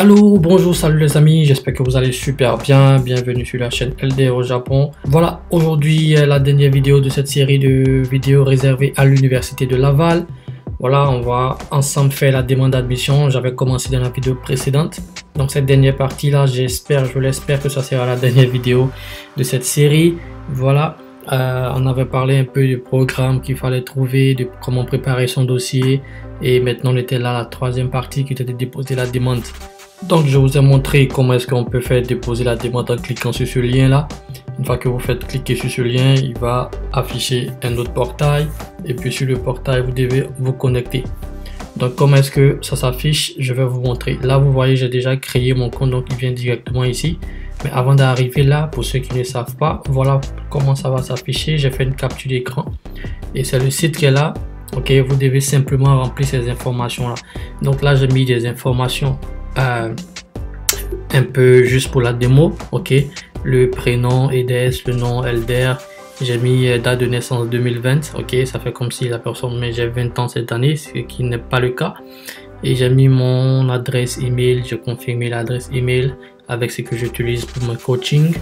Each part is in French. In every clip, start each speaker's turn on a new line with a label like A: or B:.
A: Allô, bonjour, salut les amis, j'espère que vous allez super bien, bienvenue sur la chaîne LDR au Japon. Voilà, aujourd'hui la dernière vidéo de cette série de vidéos réservées à l'université de Laval. Voilà, on va ensemble faire la demande d'admission, j'avais commencé dans la vidéo précédente. Donc cette dernière partie là, je l'espère que ça sera la dernière vidéo de cette série. Voilà, on avait parlé un peu du programme qu'il fallait trouver, de comment préparer son dossier. Et maintenant on était là à la troisième partie qui était de déposer la demande. Donc je vous ai montré comment est-ce qu'on peut faire déposer la demande en cliquant sur ce lien là. Une fois que vous faites cliquer sur ce lien, il va afficher un autre portail et puis sur le portail vous devez vous connecter. Donc comment est-ce que ça s'affiche, je vais vous montrer. Là vous voyez, j'ai déjà créé mon compte, donc il vient directement ici. Mais avant d'arriver là, pour ceux qui ne savent pas, voilà comment ça va s'afficher. J'ai fait une capture d'écran et c'est le site qui est là. Ok, vous devez simplement remplir ces informations là. Donc là j'ai mis des informations un peu juste pour la démo. Ok, le prénom EDS, le nom LDR, j'ai mis date de naissance 2020. Ok, ça fait comme si la personne, mais j'ai 20 ans cette année, ce qui n'est pas le cas. Et j'ai mis mon adresse email, j'ai confirmé l'adresse email avec ce que j'utilise pour mon coaching.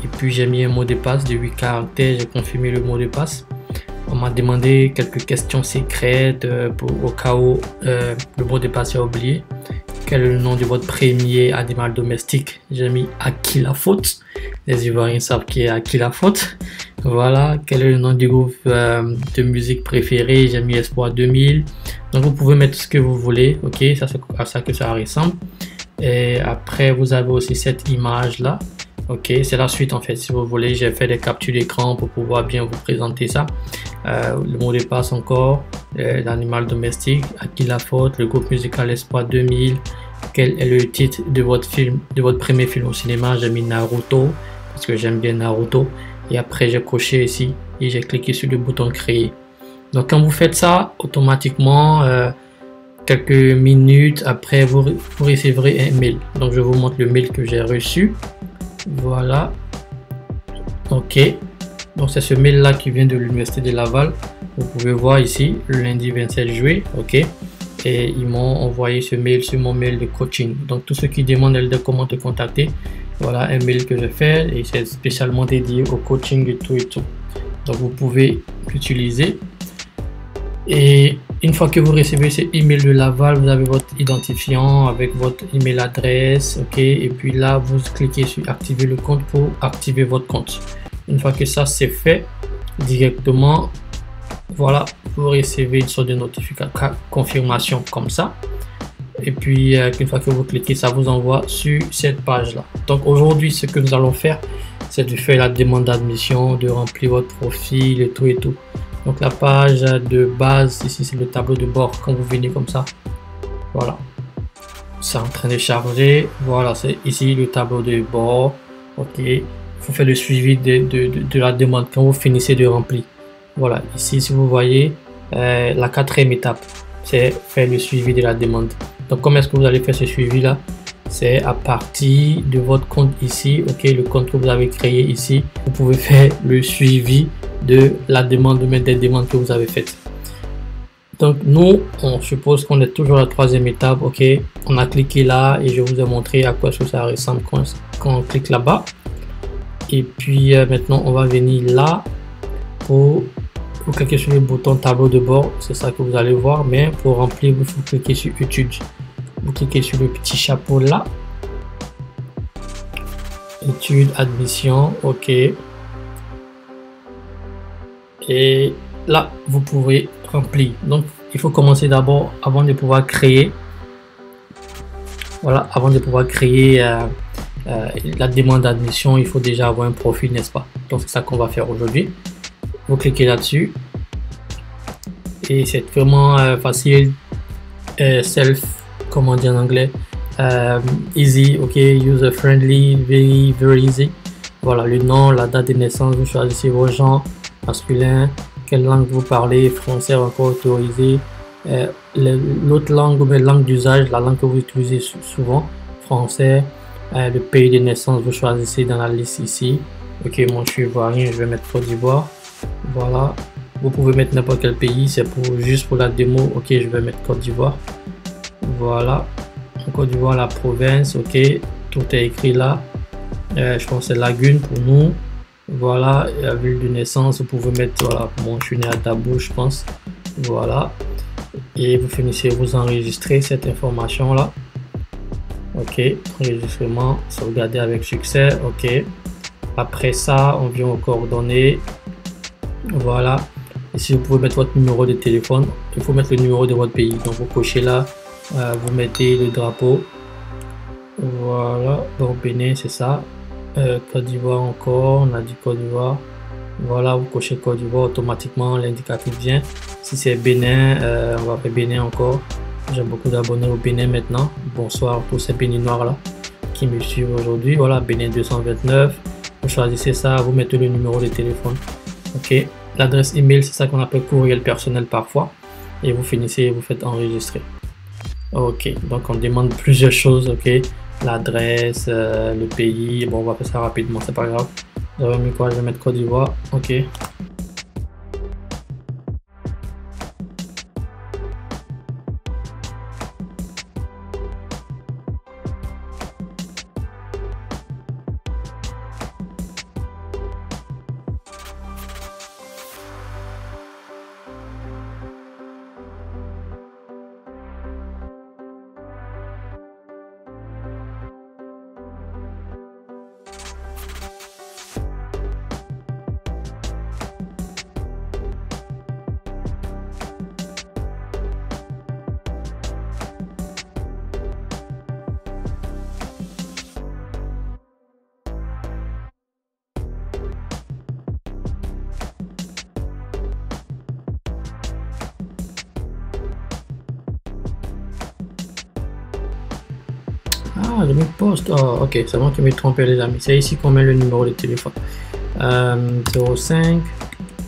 A: Et puis j'ai mis un mot de passe de 8 caractères, j'ai confirmé le mot de passe. On m'a demandé quelques questions secrètes au cas où le mot de passe est oublié. Quel est le nom de votre premier animal domestique? J'ai mis à qui la faute. Les Ivoiriens savent qui est à qui la faute. Voilà. Quel est le nom du groupe de musique préféré? J'ai mis Espoir 2000. Donc vous pouvez mettre ce que vous voulez. Ok, ça c'est à ça que ça ressemble. Et après vous avez aussi cette image là. Ok, c'est la suite en fait. Si vous voulez, j'ai fait des captures d'écran pour pouvoir bien vous présenter ça. Le mot de passe encore, l'animal domestique, à qui la faute, le groupe musical Espoir 2000, quel est le titre de votre film, de votre premier film au cinéma. J'ai mis Naruto parce que j'aime bien Naruto. Et après j'ai coché ici et j'ai cliqué sur le bouton créer. Donc quand vous faites ça, automatiquement quelques minutes après vous recevrez un mail. Donc je vous montre le mail que j'ai reçu. Voilà, ok, donc c'est ce mail là qui vient de l'université de Laval. Vous pouvez voir ici le lundi 27 juillet. Ok, et ils m'ont envoyé ce mail sur mon mail de coaching. Donc tous ceux qui demandent comment te contacter, voilà un mail que j'ai fait et c'est spécialement dédié au coaching et tout et tout. Donc vous pouvez l'utiliser. Et une fois que vous recevez ce email de Laval, vous avez votre identifiant avec votre email adresse. Ok, et puis là vous cliquez sur activer le compte pour activer votre compte. Une fois que ça c'est fait, directement voilà, vous recevez une sorte de notification confirmation comme ça. Et puis une fois que vous cliquez, ça vous envoie sur cette page là. Donc aujourd'hui ce que nous allons faire, c'est de faire la demande d'admission, de remplir votre profil et tout et tout. Donc la page de base ici c'est le tableau de bord. Quand vous venez comme ça, voilà, c'est en train de charger. Voilà, c'est ici le tableau de bord. Ok, il faut faire le suivi de la demande quand vous finissez de remplir. Voilà, ici si vous voyez la quatrième étape, c'est faire le suivi de la demande. Donc comment est-ce que vous allez faire ce suivi là? C'est à partir de votre compte ici. Ok, le compte que vous avez créé ici, vous pouvez faire le suivi de la demande, des demandes que vous avez faites. Donc nous on suppose qu'on est toujours à la troisième étape. Ok, on a cliqué là et je vous ai montré à quoi ça ressemble quand on clique là-bas. Et puis maintenant on va venir là pour cliquer sur le bouton tableau de bord. C'est ça que vous allez voir, mais pour remplir il faut cliquer sur études. Vous cliquez sur le petit chapeau là, études, admission. Ok, et là vous pouvez remplir. Donc il faut commencer d'abord avant de pouvoir créer, voilà, avant de pouvoir créer la demande d'admission, il faut déjà avoir un profil, n'est-ce pas? Donc c'est ça qu'on va faire aujourd'hui. Vous cliquez là-dessus et c'est vraiment facile, self, comment dire en anglais, easy. Ok, user friendly, very easy. Voilà, le nom, la date de naissance, vous choisissez vos genres, masculin, quelle langue vous parlez, français encore autorisé, l'autre langue ou langue d'usage, la langue que vous utilisez souvent, français, le pays de naissance vous choisissez dans la liste ici. Ok, moi je suis ivoirien, je vais mettre Côte d'Ivoire. Voilà, vous pouvez mettre n'importe quel pays, c'est juste pour la démo. Ok, je vais mettre Côte d'Ivoire. Voilà, En Côte d'Ivoire, la province, ok, tout est écrit là. Je pense que c'est Lagune pour nous. Voilà, la ville de naissance, vous pouvez mettre, voilà, bon, je suis né à Dabo, je pense. Voilà. Et vous finissez, vous enregistrez cette information là. Ok, enregistrement, sauvegarder avec succès. Ok. Après ça, on vient aux coordonnées. Voilà. Ici, vous pouvez mettre votre numéro de téléphone. Il faut mettre le numéro de votre pays. Donc, vous cochez là, vous mettez le drapeau. Voilà. Donc, Bénin, c'est ça. Côte d'Ivoire encore. On a dit Côte d'Ivoire. Voilà, vous cochez Côte d'Ivoire. Automatiquement, l'indicatif vient. Si c'est Bénin, on va faire Bénin encore. J'ai beaucoup d'abonnés au Bénin maintenant. Bonsoir à tous ces Béninois là qui me suivent aujourd'hui. Voilà, Bénin 229. Vous choisissez ça, vous mettez le numéro de téléphone. Ok. L'adresse email, c'est ça qu'on appelle courriel personnel parfois. Et vous finissez et vous faites enregistrer. Ok. Donc on demande plusieurs choses. Ok. L'adresse, le pays. Bon, on va faire ça rapidement. C'est pas grave. J'avais mis quoi? Je vais mettre Côte d'Ivoire. Ok. Ah, je me poste. Oh, ok, c'est moi qui me trompé, les amis. C'est ici qu'on met le numéro de téléphone. 05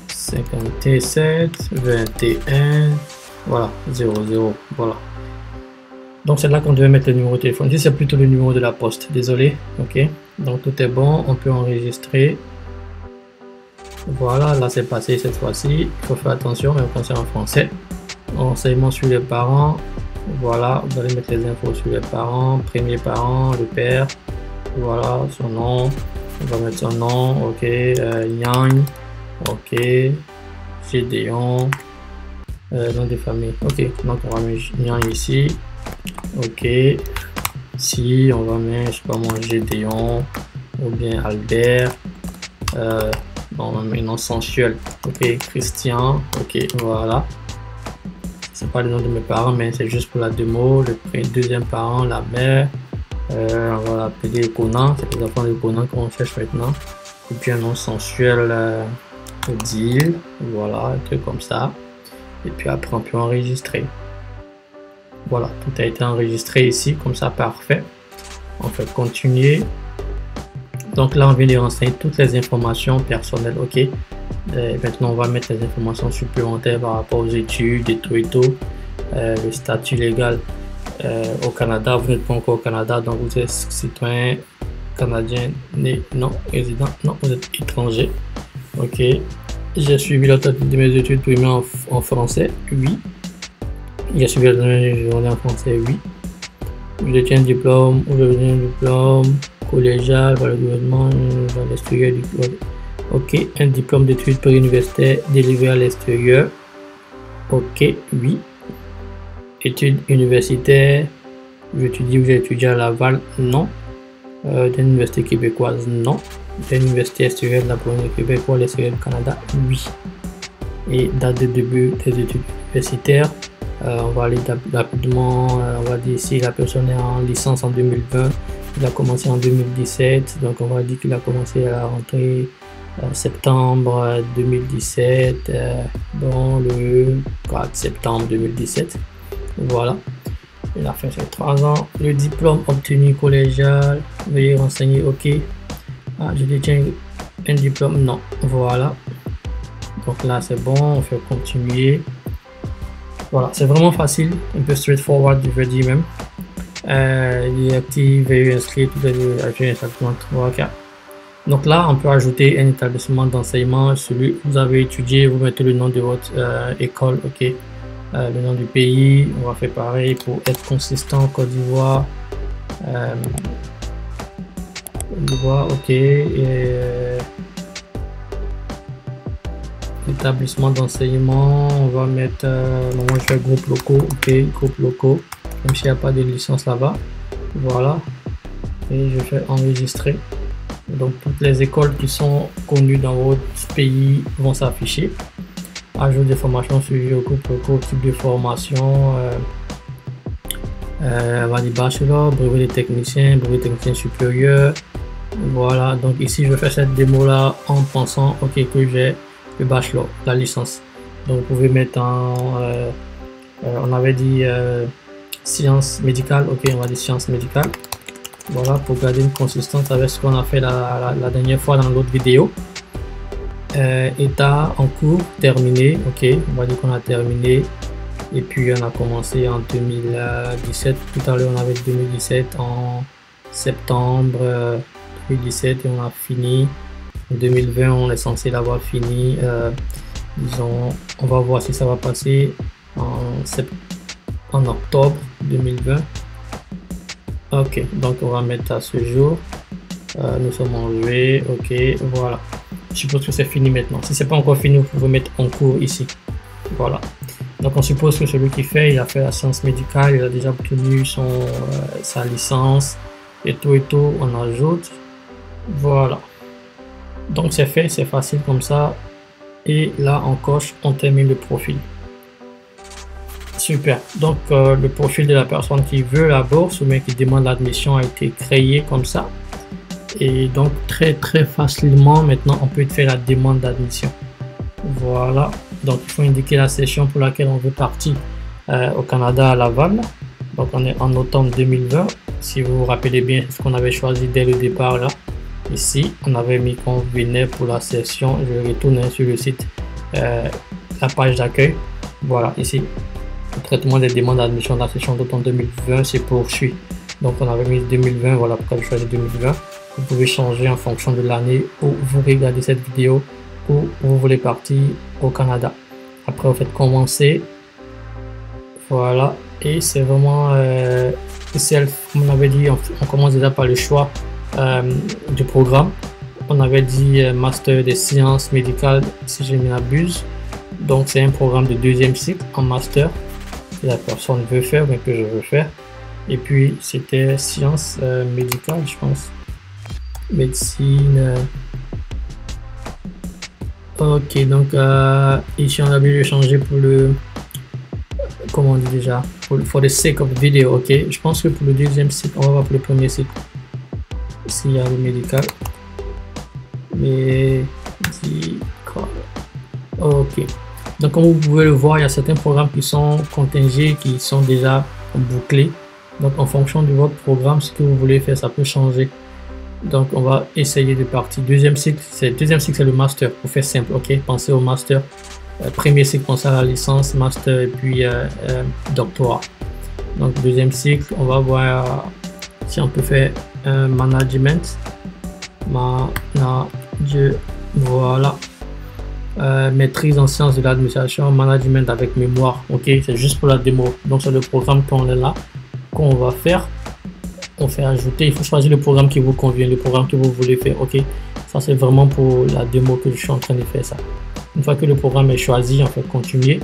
A: 57 21. Voilà, 00. Voilà. Donc, c'est là qu'on devait mettre le numéro de téléphone. Ici, c'est plutôt le numéro de la poste. Désolé. Ok. Donc, tout est bon. On peut enregistrer. Voilà, là, c'est passé cette fois-ci. Il faut faire attention, mais on c'est en français. Enseignement sur les parents. Voilà, vous allez mettre les infos sur les parents, premier parent, le père, voilà, son nom, on va mettre son nom, ok, Yang, ok, Gédéon, nom de famille, ok, donc on va mettre Yang ici, ok, si on va mettre, je sais pas moi, Gédéon, ou bien Albert, on va mettre nom sensuel, ok, Christian, ok, voilà. C'est pas le nom de mes parents, mais c'est juste pour la démo. Le deuxième parent, la mère, on va l'appeler Conan, c'est les enfants de Conan qu'on cherche maintenant. Et puis un nom sensuel, Odile, voilà, un truc comme ça. Et puis après on peut enregistrer. Voilà, tout a été enregistré ici, comme ça, parfait. On fait continuer. Donc là on vient de renseigner toutes les informations personnelles, ok. Maintenant on va mettre les informations supplémentaires par rapport aux études et tout et tout. Le statut légal au Canada, vous n'êtes pas encore au Canada, donc vous êtes citoyen canadien, né, non, résident, non, vous êtes étranger. Ok, j'ai suivi la totalité de mes études primaires en français, oui. J'ai suivi la journée en français, oui. Je détiens un diplôme, ou je détiens un diplôme collégial par le gouvernement dans l'extérieur du club. Ok, un diplôme d'études préuniversitaires délivré à l'extérieur. Ok, oui. Études universitaires, j'étudie ou j'ai étudié à Laval, non. D'une université québécoise, non. D'une université extérieure de la province de Québec ou à l'extérieur du Canada, oui. Et date de début des études universitaires, on va aller rapidement, on va dire si la personne est en licence en 2020, il a commencé en 2017, donc on va dire qu'il a commencé à la rentrée septembre 2017, bon le 4 septembre 2017, voilà. Il a fait ses 3 ans. Le diplôme obtenu collégial, veuillez renseigner, ok. Ah, je détiens un diplôme, non, voilà. Donc là c'est bon, on fait continuer. Voilà, c'est vraiment facile, un peu straightforward, je veux dire même. Il est actif, veuillez inscrire, tout est ajouté exactement 3 4. Donc là, on peut ajouter un établissement d'enseignement, celui que vous avez étudié, vous mettez le nom de votre école, ok. Le nom du pays, on va faire pareil pour être consistant. Côte d'Ivoire. Ok. Établissement d'enseignement, on va mettre moi je fais groupe locaux. Ok, groupe locaux, même s'il n'y a pas de licence là-bas. Voilà, et je fais enregistrer. Donc toutes les écoles qui sont connues dans votre pays vont s'afficher. Ajout des formations suivies au groupe locaux, type de formation, on va dire bachelor, brevet de technicien, brevet de technicien supérieur. Voilà, donc ici je fais cette démo là en pensant ok que j'ai le bachelor, la licence. Donc vous pouvez mettre on avait dit sciences médicales, ok, on va dire sciences médicales. Voilà, pour garder une consistance avec ce qu'on a fait la dernière fois dans l'autre vidéo. État en cours, terminé, ok, on va dire qu'on a terminé. Et puis on a commencé en 2017, tout à l'heure on avait 2017 en septembre 2017 et on a fini. En 2020 on est censé l'avoir fini. Disons, on va voir si ça va passer en octobre 2020. Ok, donc on va mettre à ce jour. Nous sommes en juillet, ok, voilà. Je suppose que c'est fini maintenant. Si c'est pas encore fini, vous pouvez mettre en cours ici. Voilà. Donc on suppose que celui qui fait, il a fait la science médicale, il a déjà obtenu sa licence et tout, on ajoute. Voilà. Donc c'est fait, c'est facile comme ça. Et là on coche, on termine le profil. Super. Donc le profil de la personne qui veut la bourse ou bien qui demande l'admission a été créé comme ça. Et donc très facilement maintenant on peut faire la demande d'admission. Voilà. Donc il faut indiquer la session pour laquelle on veut partir au Canada à Laval. Donc on est en automne 2020. Si vous vous rappelez bien ce qu'on avait choisi dès le départ là. Ici on avait mis qu'on venait pour la session. Je retourne sur le site, la page d'accueil. Voilà, ici le traitement des demandes d'admission de la session d'automne 2020 se poursuit. Donc on avait mis 2020, voilà pourquoi je choisis 2020. Vous pouvez changer en fonction de l'année où vous regardez cette vidéo, où vous voulez partir au Canada. Après vous faites commencer. Voilà, et c'est vraiment comme on avait dit, on commence déjà par le choix du programme. On avait dit master des sciences médicales si je ne m'abuse. Donc c'est un programme de deuxième cycle en master que la personne veut faire, mais que je veux faire. Et puis c'était sciences médicales, je pense. Médecine. Ok, donc ici on a obligé de changer pour le, comment on dit déjà, for the sake of video. Ok, je pense que pour le deuxième cycle, on va voir pour le premier cycle s'il y a le médical. Ok, donc comme vous pouvez le voir, il y a certains programmes qui sont contingés, qui sont déjà bouclés. Donc en fonction de votre programme, ce que vous voulez faire, ça peut changer. Donc on va essayer de partir. Deuxième cycle, c'est le master, pour faire simple. Ok, pensez au master. Premier cycle, pensez à la licence, master et puis doctorat. Donc deuxième cycle, on va voir si on peut faire un management. Voilà. Maîtrise en sciences de l'administration, management avec mémoire. Ok, c'est juste pour la démo. Donc c'est le programme qu'on est là, qu'on va faire. On fait ajouter, il faut choisir le programme qui vous convient, le programme que vous voulez faire. Ok, ça c'est vraiment pour la démo que je suis en train de faire ça. Une fois que le programme est choisi, en fait, continuer.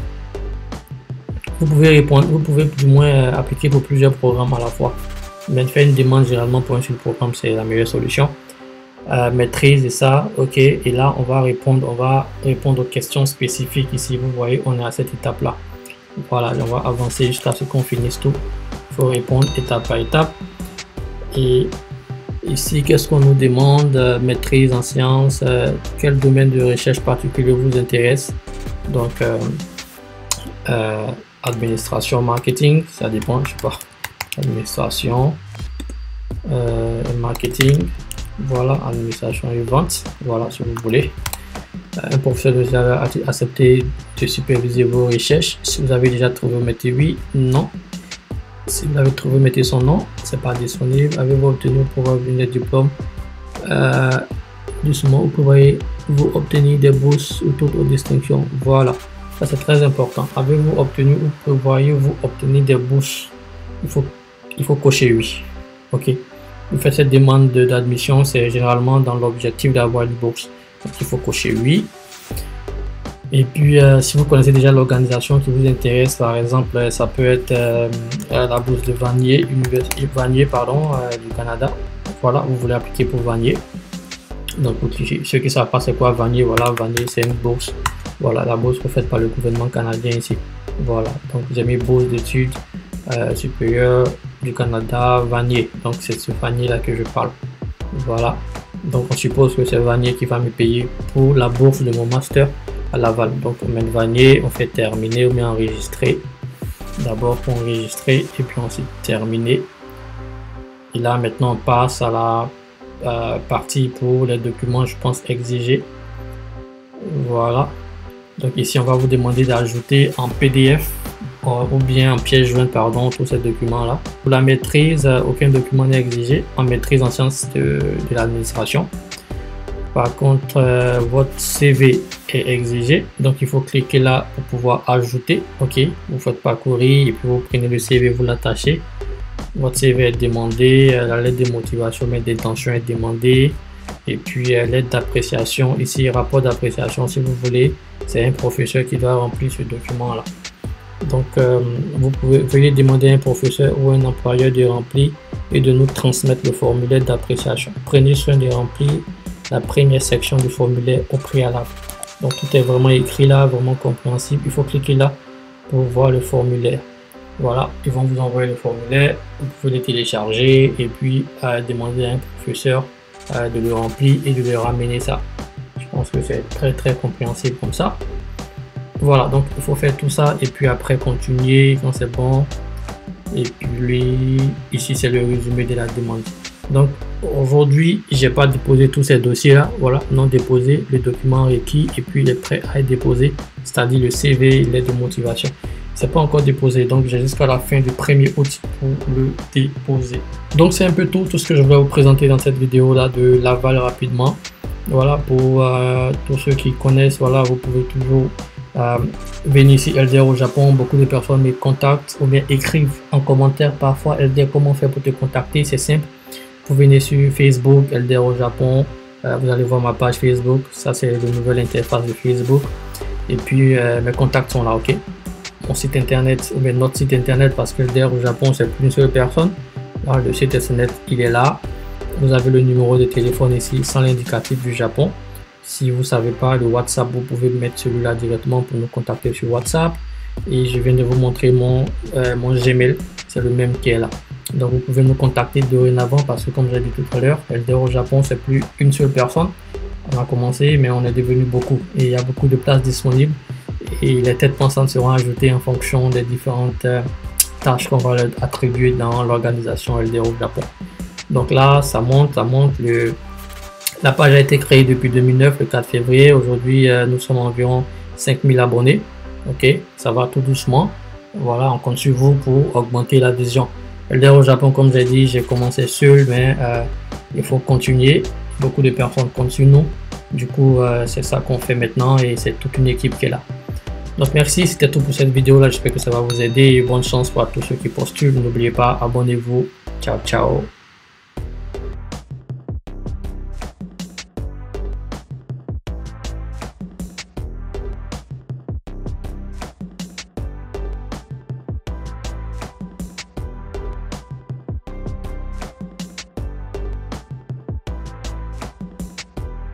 A: Vous pouvez répondre, vous pouvez du moins appliquer pour plusieurs programmes à la fois. Mais faire une demande généralement pour un seul programme, c'est la meilleure solution. Maîtrise et ça, ok. Et là, on va répondre aux questions spécifiques. Ici, vous voyez, on est à cette étape là. Voilà, on va avancer jusqu'à ce qu'on finisse tout. Il faut répondre étape par étape. Et ici, qu'est-ce qu'on nous demande? Maîtrise en sciences, quel domaine de recherche particulier vous intéresse? Donc, administration, marketing, ça dépend, je sais pas. Administration, marketing, voilà, administration et vente, voilà, si vous voulez. Un professeur vous a accepté de superviser vos recherches. Si vous avez déjà trouvé, mettez oui, non. Si vous l'avez trouvé, mettez son nom, c'est pas disponible. Avez-vous obtenu pour obtenir des diplômes? Doucement, vous pouvez vous obtenir des bourses ou toute autre distinction. Voilà. Ça, c'est très important. Avez-vous obtenu ou prévoyez-vous obtenir des bourses? Il faut cocher oui. Ok. Vous faites cette demande d'admission, c'est généralement dans l'objectif d'avoir une bourse. Donc, il faut cocher oui. Et puis, si vous connaissez déjà l'organisation qui vous intéresse, par exemple, ça peut être la bourse de Vanier, Vanier du Canada. Voilà, vous voulez appliquer pour Vanier. Donc, ceux qui ne savent pas c'est quoi Vanier, voilà, Vanier c'est une bourse. Voilà, la bourse faite par le gouvernement canadien ici. Voilà, donc j'ai mis bourse d'études supérieures du Canada, Vanier. Donc, c'est ce Vanier là que je parle. Voilà, donc on suppose que c'est Vanier qui va me payer pour la bourse de mon master à Laval. Donc on met Vanier, on fait terminer, on met enregistrer. D'abord pour enregistrer et puis ensuite terminer. Et là maintenant on passe à la partie pour les documents, je pense exigés. Voilà. Donc ici on va vous demander d'ajouter en PDF ou bien en pièce jointe, pardon, tous ces documents là. Pour la maîtrise, aucun document n'est exigé en maîtrise en sciences de l'administration. Par contre, votre CV est exigé, donc il faut cliquer là pour pouvoir ajouter. Ok, vous faites parcourir et puis vous prenez le CV, vous l'attachez. Votre CV est demandé, la lettre de motivation, mais d'intention est demandée. Et puis lettre d'appréciation, ici rapport d'appréciation si vous voulez, c'est un professeur qui doit remplir ce document là. Donc veuillez demander à un professeur ou un employeur de remplir et de nous transmettre le formulaire d'appréciation. Prenez soin de remplir la première section du formulaire au préalable. Donc tout est vraiment écrit là, vraiment compréhensible. Il faut cliquer là pour voir le formulaire. Voilà, ils vont vous envoyer le formulaire, vous pouvez le télécharger et puis demander à un professeur de le remplir et de le ramener ça. Je pense que c'est très compréhensible comme ça. Voilà, donc il faut faire tout ça et puis après continuer quand c'est bon. Et puis ici c'est le résumé de la demande. Donc aujourd'hui j'ai pas déposé tous ces dossiers là, voilà, non déposé, le document requis et puis il est prêt à être déposé, c'est-à-dire le CV, l'aide de motivation. C'est pas encore déposé, donc j'ai jusqu'à la fin du 1er août pour le déposer. Donc c'est un peu tout ce que je voulais vous présenter dans cette vidéo là de Laval rapidement. Voilà, pour tous ceux qui connaissent, voilà, vous pouvez toujours venir ici LDR au Japon. Beaucoup de personnes me contactent ou bien écrivent en commentaire parfois LDR comment faire pour te contacter. C'est simple, vous venez sur Facebook LDR au Japon, vous allez voir ma page Facebook, ça c'est la nouvelle interface de Facebook et puis mes contacts sont là. Ok, mon site internet ou bien notre site internet, parce que LDR au Japon c'est plus une seule personne. Là, le site internet il est là, vous avez le numéro de téléphone ici sans l'indicatif du Japon. Si vous ne savez pas le WhatsApp, vous pouvez mettre celui-là directement pour nous contacter sur WhatsApp. Et je viens de vous montrer mon Gmail, c'est le même qui est là. Donc vous pouvez nous contacter dorénavant parce que comme j'ai dit tout à l'heure, LDR au Japon, c'est plus une seule personne. On a commencé, mais on est devenu beaucoup. Et il y a beaucoup de places disponibles. Et les têtes pensantes seront ajoutées en fonction des différentes tâches qu'on va leur attribuer dans l'organisation LDR au Japon. Donc là, ça monte, La page a été créée depuis 2009, le 4 février. Aujourd'hui, nous sommes environ 5000 abonnés. Ok, ça va tout doucement. Voilà, on compte sur vous pour augmenter l'adhésion. LDR au Japon, comme j'ai dit, j'ai commencé seul, mais il faut continuer. Beaucoup de personnes comptent sur nous. Du coup, c'est ça qu'on fait maintenant et c'est toute une équipe qui est là. Donc merci, c'était tout pour cette vidéo là. J'espère que ça va vous aider et bonne chance pour tous ceux qui postulent. N'oubliez pas, abonnez-vous. Ciao, ciao.